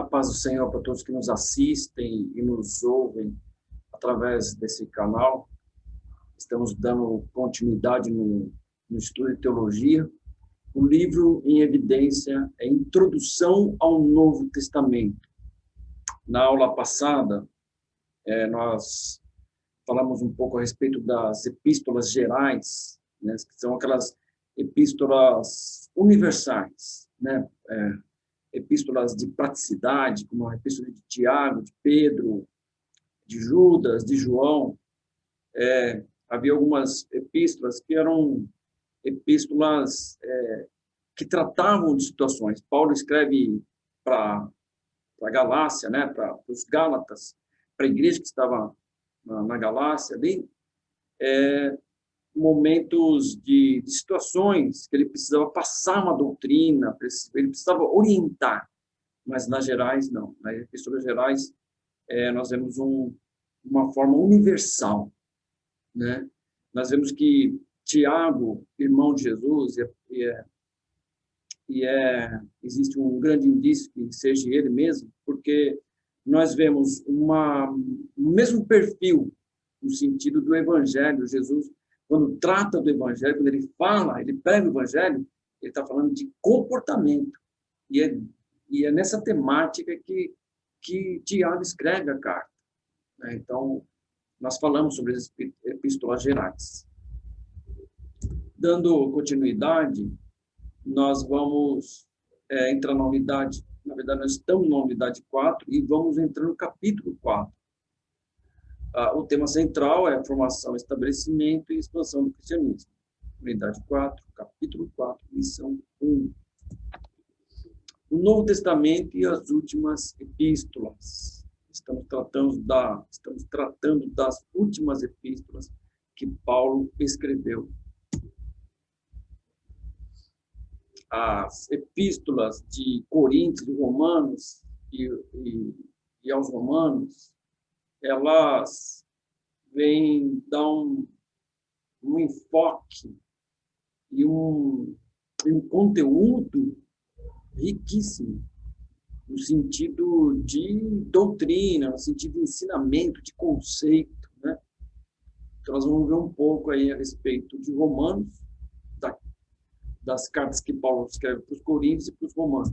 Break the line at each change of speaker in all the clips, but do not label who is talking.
A paz do Senhor para todos que nos assistem e nos ouvem através desse canal. Estamos dando continuidade no estudo de teologia. O livro em evidência é Introdução ao Novo Testamento. Na aula passada, nós falamos um pouco a respeito das epístolas gerais, né, que são aquelas epístolas universais, né? Epístolas de praticidade, como a epístola de Tiago, de Pedro, de Judas, de João. Havia algumas epístolas que eram epístolas que tratavam de situações. Paulo escreve para a Galácia, né, para os Gálatas, para a igreja que estava na Galácia, ali, momentos de situações que ele precisava passar uma doutrina, ele precisava orientar, mas nas gerais, não. Nas epístolas gerais, nós vemos uma forma universal, né? Nós vemos que Tiago, irmão de Jesus, existe um grande indício que seja ele mesmo, porque nós vemos o mesmo perfil no sentido do evangelho. Jesus, quando trata do evangelho, quando ele fala, ele prega o evangelho, ele está falando de comportamento. E é nessa temática que Tiago escreve a carta. Então, nós falamos sobre as epístolas gerais. Dando continuidade, nós vamos entrar na unidade, na verdade, nós estamos na unidade 4 e vamos entrar no capítulo 4. O tema central é a formação, estabelecimento e expansão do cristianismo. Unidade 4, capítulo 4, lição 1. O Novo Testamento e as últimas epístolas. Estamos tratando das últimas epístolas que Paulo escreveu. As epístolas de Coríntios, de Romanos e aos Romanos, elas vêm dar um enfoque e um conteúdo riquíssimo, no sentido de doutrina, no sentido de ensinamento, de conceito, né? Então, nós vamos ver um pouco aí a respeito de Romanos, das cartas que Paulo escreve para os Coríntios e para os Romanos.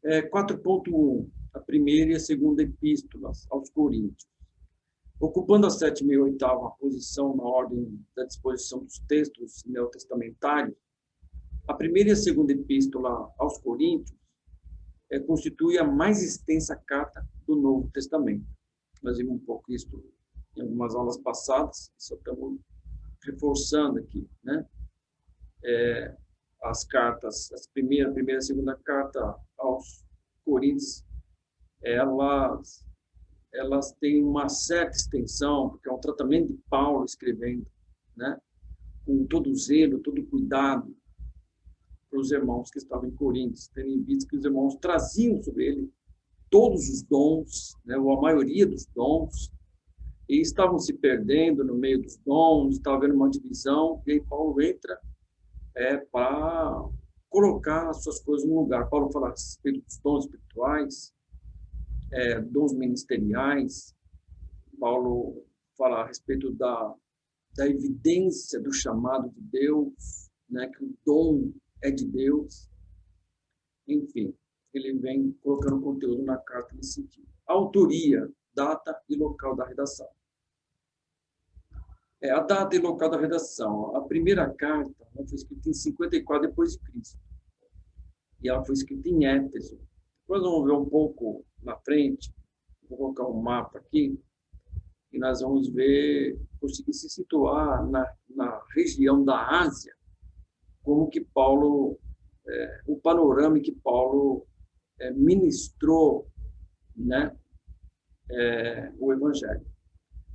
4.1, a primeira e a segunda epístolas aos Coríntios. Ocupando a 7ª e 8ª posição na ordem da disposição dos textos neotestamentários, a primeira e a segunda epístola aos Coríntios constitui a mais extensa carta do Novo Testamento. Nós vimos um pouco isso em algumas aulas passadas, só estamos reforçando aqui, né? As cartas, a primeira e a segunda carta aos Coríntios, elas têm uma certa extensão, porque é um tratamento de Paulo escrevendo, né? Com todo o zelo, todo o cuidado para os irmãos que estavam em Coríntios, terem visto que os irmãos traziam sobre ele todos os dons, né? Ou a maioria dos dons, e estavam se perdendo no meio dos dons, estava havendo uma divisão, e aí Paulo entra para colocar as suas coisas no lugar. Paulo fala a respeito dos dons espirituais, dons ministeriais. Paulo fala a respeito da evidência do chamado de Deus, né, que o dom é de Deus. Enfim, ele vem colocando conteúdo na carta nesse sentido. Autoria, data e local da redação. A data e local da redação. A primeira carta foi escrita em 54 depois de Cristo. E ela foi escrita em Éfeso. Depois vamos ver um pouco na frente, vou colocar um mapa aqui, e nós vamos ver, conseguir se situar na região da Ásia, como que Paulo, o panorama que Paulo ministrou, né, o Evangelho.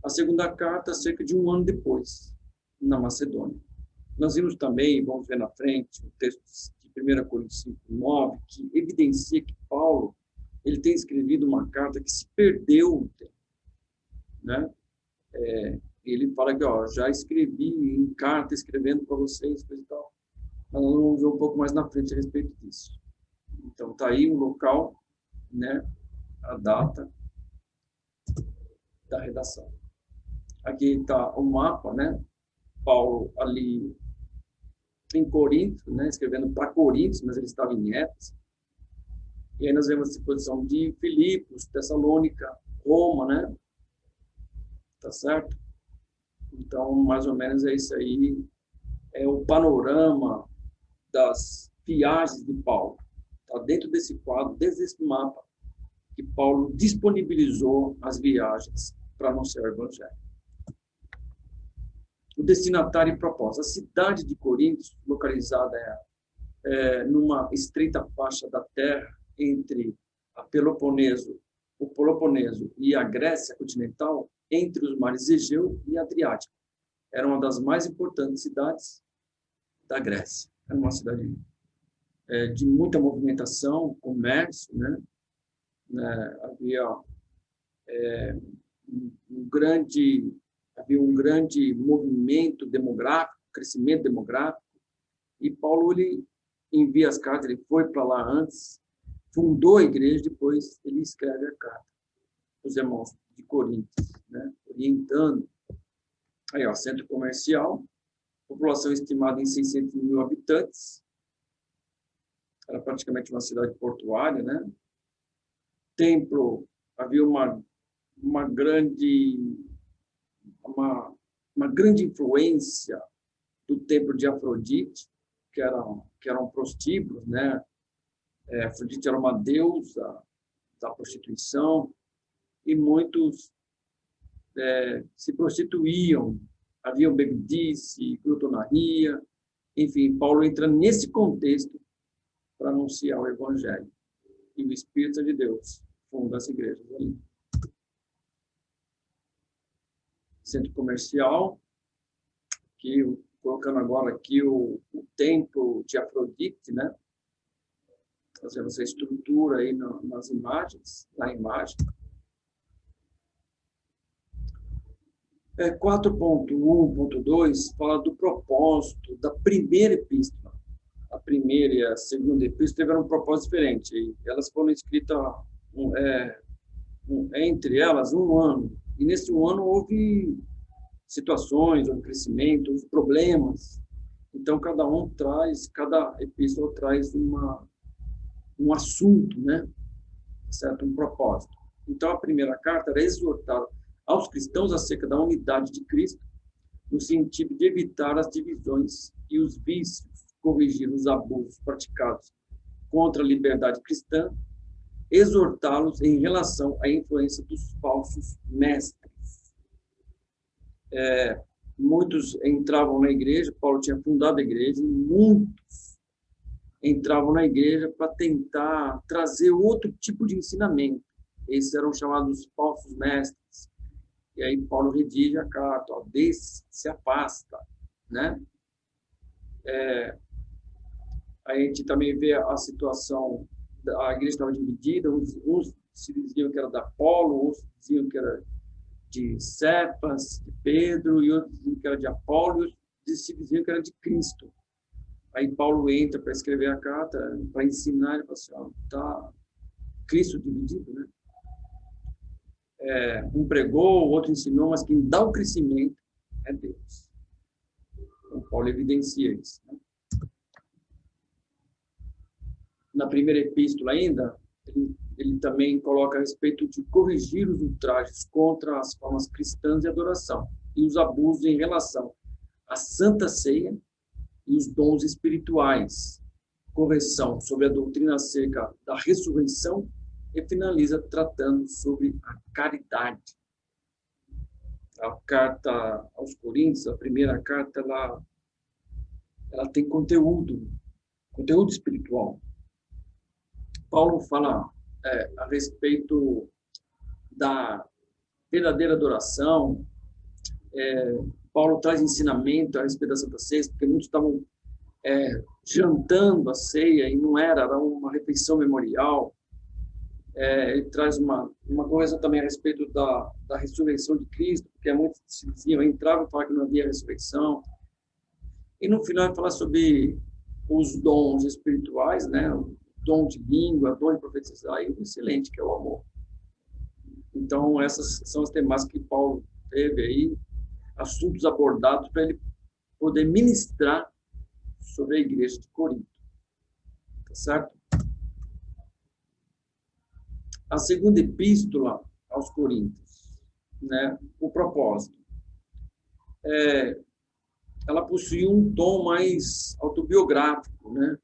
A segunda carta, cerca de 1 ano depois, na Macedônia. Nós vimos também, vamos ver na frente, o texto de 1 Coríntios 5:9, que evidencia que Paulo ele tem escrevido uma carta que se perdeu, né? Ele fala que, já escrevi em carta, escrevendo para vocês, coisa e tal. Mas nós vamos ver um pouco mais na frente a respeito disso. Então, está aí o local, né, a data da redação. Aqui está o mapa, né? Paulo ali em Corinto, né, escrevendo para Corinto, mas ele estava em Éfeso. E aí nós vemos a disposição de Filipos, Tessalônica, Roma, né? Tá certo? Então, mais ou menos é isso aí, é o panorama das viagens de Paulo. Está dentro desse quadro, desde esse mapa, que Paulo disponibilizou as viagens para anunciar o Evangelho. O destinatário e propósito. A cidade de Corinto, localizada numa estreita faixa da terra entre o Peloponeso e a Grécia continental, entre os mares Egeu e Adriático. Era uma das mais importantes cidades da Grécia. Era uma cidade de muita movimentação, comércio, né? Havia um grande movimento demográfico, crescimento demográfico, e Paulo ele envia as cartas, ele foi para lá antes, fundou a igreja, depois ele escreve a carta os irmãos de Corinto, né? Orientando. Aí, ó, centro comercial, população estimada em 600 mil habitantes, era praticamente uma cidade portuária, né? Templo, havia uma grande influência do templo de Afrodite, que eram prostíbulos, né? Afrodite era uma deusa da prostituição, e muitos se prostituíam, havia bebedice, glutonaria, enfim, Paulo entra nesse contexto para anunciar o Evangelho. E o Espírito de Deus funda as igrejas ali. Centro comercial, que colocando agora aqui o templo de Afrodite, né? Fazendo essa estrutura aí nas imagens, na imagem. 4.1.2 fala do propósito da primeira epístola. A primeira e a segunda epístola tiveram um propósito diferente. E elas foram escritas entre elas um ano. E nesse um ano houve situações, houve crescimento, houve problemas. Então, cada epístola traz um assunto, né? Certo? Um propósito. Então, a primeira carta era exortar aos cristãos acerca da unidade de Cristo, no sentido de evitar as divisões e os vícios, corrigir os abusos praticados contra a liberdade cristã, exortá-los em relação à influência dos falsos mestres. Muitos entravam na igreja, Paulo tinha fundado a igreja, e muitos entravam na igreja para tentar trazer outro tipo de ensinamento. Esses eram chamados falsos mestres. E aí Paulo redige a carta, desse se afasta, né? A gente também vê a situação, a igreja estava dividida, uns se diziam que era da Apolo, uns diziam que era de Cefas, de Pedro, e outros diziam que era de Apolo, e outros se diziam que era de Cristo. Aí Paulo entra para escrever a carta, para ensinar, ele fala assim, está Cristo dividido, né? Um pregou, o outro ensinou, mas quem dá o crescimento é Deus. Então, Paulo evidencia isso, né? Na primeira epístola ainda, ele também coloca a respeito de corrigir os ultrajes contra as formas cristãs de adoração e os abusos em relação à Santa Ceia e os dons espirituais, correção sobre a doutrina acerca da ressurreição e finaliza tratando sobre a caridade. A carta aos Coríntios, a primeira carta, ela tem conteúdo espiritual. Paulo fala a respeito da verdadeira adoração. Paulo traz ensinamento a respeito da Santa Ceia, porque muitos estavam jantando a ceia e não era uma refeição memorial. Ele traz uma coisa também a respeito da ressurreição de Cristo, porque muitos se diziam, entravam e falavam que não havia ressurreição. E no final ele fala sobre os dons espirituais, né? dom de língua, dom de profetizar, e o excelente, que é o amor. Então, essas são as temáticas que Paulo teve aí, assuntos abordados para ele poder ministrar sobre a igreja de Corinto. Tá certo? A segunda epístola aos Coríntios, né? O propósito. Ela possuía um tom mais autobiográfico, né?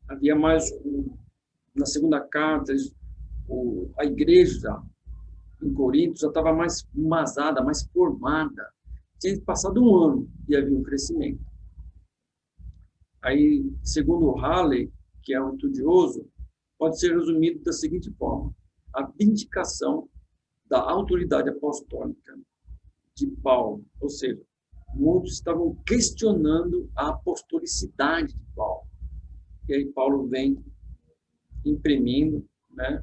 Havia mais, na segunda carta, a igreja em Corinto já estava mais embasada, mais formada. Tinha passado um ano e havia um crescimento. Aí, segundo o Halley, que é um estudioso, pode ser resumido da seguinte forma: a vindicação da autoridade apostólica de Paulo, ou seja, muitos estavam questionando a apostolicidade de Paulo. E aí Paulo vem imprimindo, né?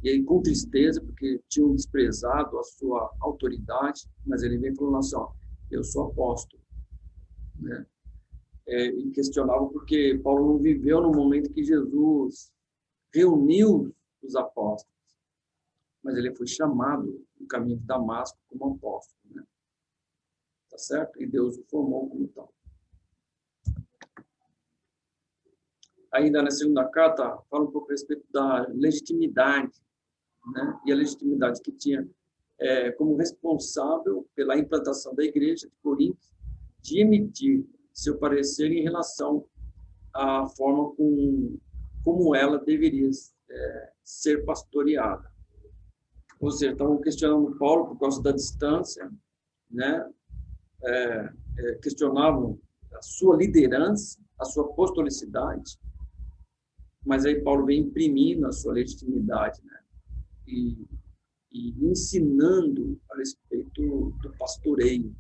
E aí com tristeza, porque tinham desprezado a sua autoridade, mas ele vem falando assim, ó, eu sou apóstolo, né? E questionava porque Paulo não viveu no momento que Jesus reuniu os apóstolos, mas ele foi chamado no caminho de Damasco como apóstolo, né? Tá certo? E Deus o formou como tal. Ainda na segunda carta, fala um pouco a respeito da legitimidade, né? E a legitimidade que tinha como responsável pela implantação da igreja de Corinto, de emitir seu parecer em relação à forma como ela deveria ser pastoreada. Ou seja, estavam questionando Paulo por causa da distância, né? Questionavam a sua liderança, a sua apostolicidade, mas aí Paulo vem imprimindo a sua legitimidade, né? E ensinando a respeito do pastoreio,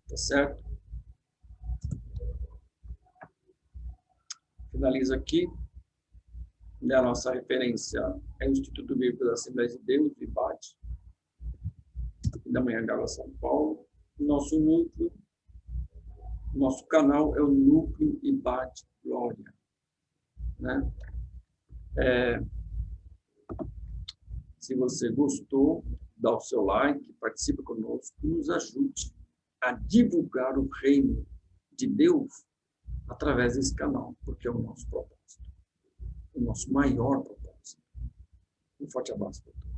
tá certo? Finalizo aqui, né? A nossa referência é o Instituto Bíblico da Assembleia de Deus, do IBAT, da Manhã Gala São Paulo. Nosso núcleo, nosso canal é o Núcleo IBAT Glória, né? Se você gostou, dá o seu like, participe conosco, nos ajude a divulgar o reino de Deus através desse canal, porque é o nosso propósito, o nosso maior propósito. Um forte abraço para todos.